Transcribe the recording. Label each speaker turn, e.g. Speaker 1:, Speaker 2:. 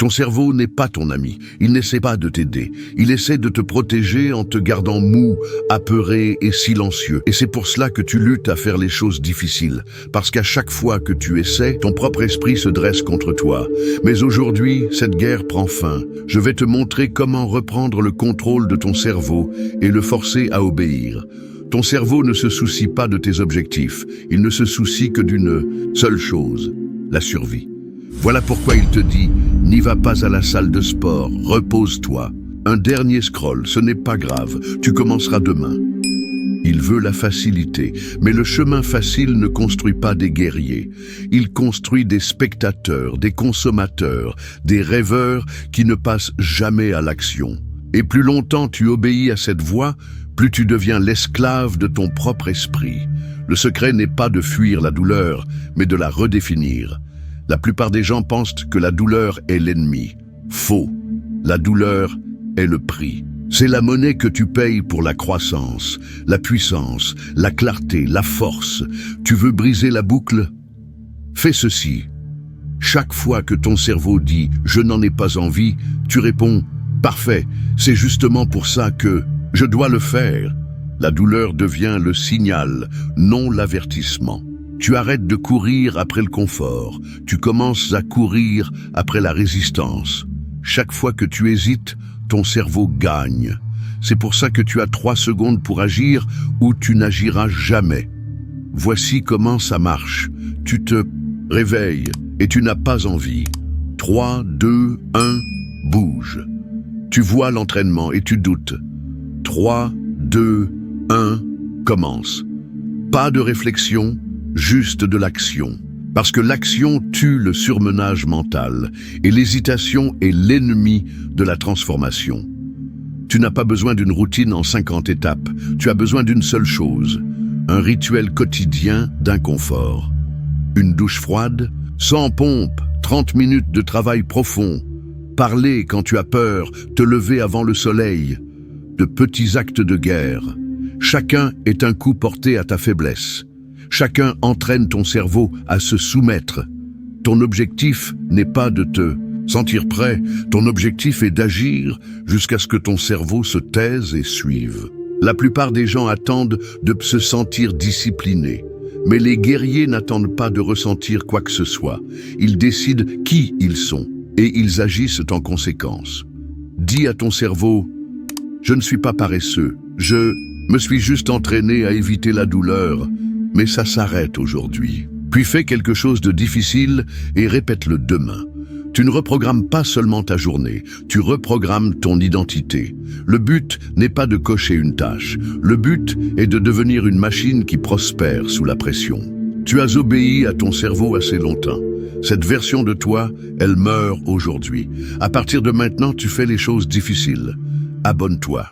Speaker 1: Ton cerveau n'est pas ton ami, il n'essaie pas de t'aider, il essaie de te protéger en te gardant mou, apeuré et silencieux. Et c'est pour cela que tu luttes à faire les choses difficiles, parce qu'à chaque fois que tu essaies, ton propre esprit se dresse contre toi. Mais aujourd'hui, cette guerre prend fin. Je vais te montrer comment reprendre le contrôle de ton cerveau et le forcer à obéir. Ton cerveau ne se soucie pas de tes objectifs, il ne se soucie que d'une seule chose, la survie. Voilà pourquoi il te dit, n'y va pas à la salle de sport, repose-toi. Un dernier scroll, ce n'est pas grave, tu commenceras demain. Il veut la facilité, mais le chemin facile ne construit pas des guerriers. Il construit des spectateurs, des consommateurs, des rêveurs qui ne passent jamais à l'action. Et plus longtemps tu obéis à cette voie, plus tu deviens l'esclave de ton propre esprit. Le secret n'est pas de fuir la douleur, mais de la redéfinir. La plupart des gens pensent que la douleur est l'ennemi. Faux. La douleur est le prix. C'est la monnaie que tu payes pour la croissance, la puissance, la clarté, la force. Tu veux briser la boucle? Fais ceci. Chaque fois que ton cerveau dit « je n'en ai pas envie », tu réponds « parfait, c'est justement pour ça que je dois le faire ». La douleur devient le signal, non l'avertissement. Tu arrêtes de courir après le confort, tu commences à courir après la résistance. Chaque fois que tu hésites, ton cerveau gagne. C'est pour ça que tu as 3 secondes pour agir ou tu n'agiras jamais. Voici comment ça marche. Tu te réveilles et tu n'as pas envie. 3, 2, 1, bouge. Tu vois l'entraînement et tu doutes. 3, 2, 1, commence. Pas de réflexion, juste de l'action. Parce que l'action tue le surmenage mental et l'hésitation est l'ennemi de la transformation. Tu n'as pas besoin d'une routine en 50 étapes, tu as besoin d'une seule chose, un rituel quotidien d'inconfort. Une douche froide, sans pompe, 30 minutes de travail profond, parler quand tu as peur, te lever avant le soleil, de petits actes de guerre. Chacun est un coup porté à ta faiblesse. Chacun entraîne ton cerveau à se soumettre. Ton objectif n'est pas de te sentir prêt, ton objectif est d'agir jusqu'à ce que ton cerveau se taise et suive. La plupart des gens attendent de se sentir disciplinés, mais les guerriers n'attendent pas de ressentir quoi que ce soit. Ils décident qui ils sont et ils agissent en conséquence. Dis à ton cerveau, je ne suis pas paresseux, je me suis juste entraîné à éviter la douleur. Mais ça s'arrête aujourd'hui. Puis fais quelque chose de difficile et répète-le demain. Tu ne reprogrammes pas seulement ta journée, tu reprogrammes ton identité. Le but n'est pas de cocher une tâche, le but est de devenir une machine qui prospère sous la pression. Tu as obéi à ton cerveau assez longtemps. Cette version de toi, elle meurt aujourd'hui. À partir de maintenant, tu fais les choses difficiles. Abonne-toi.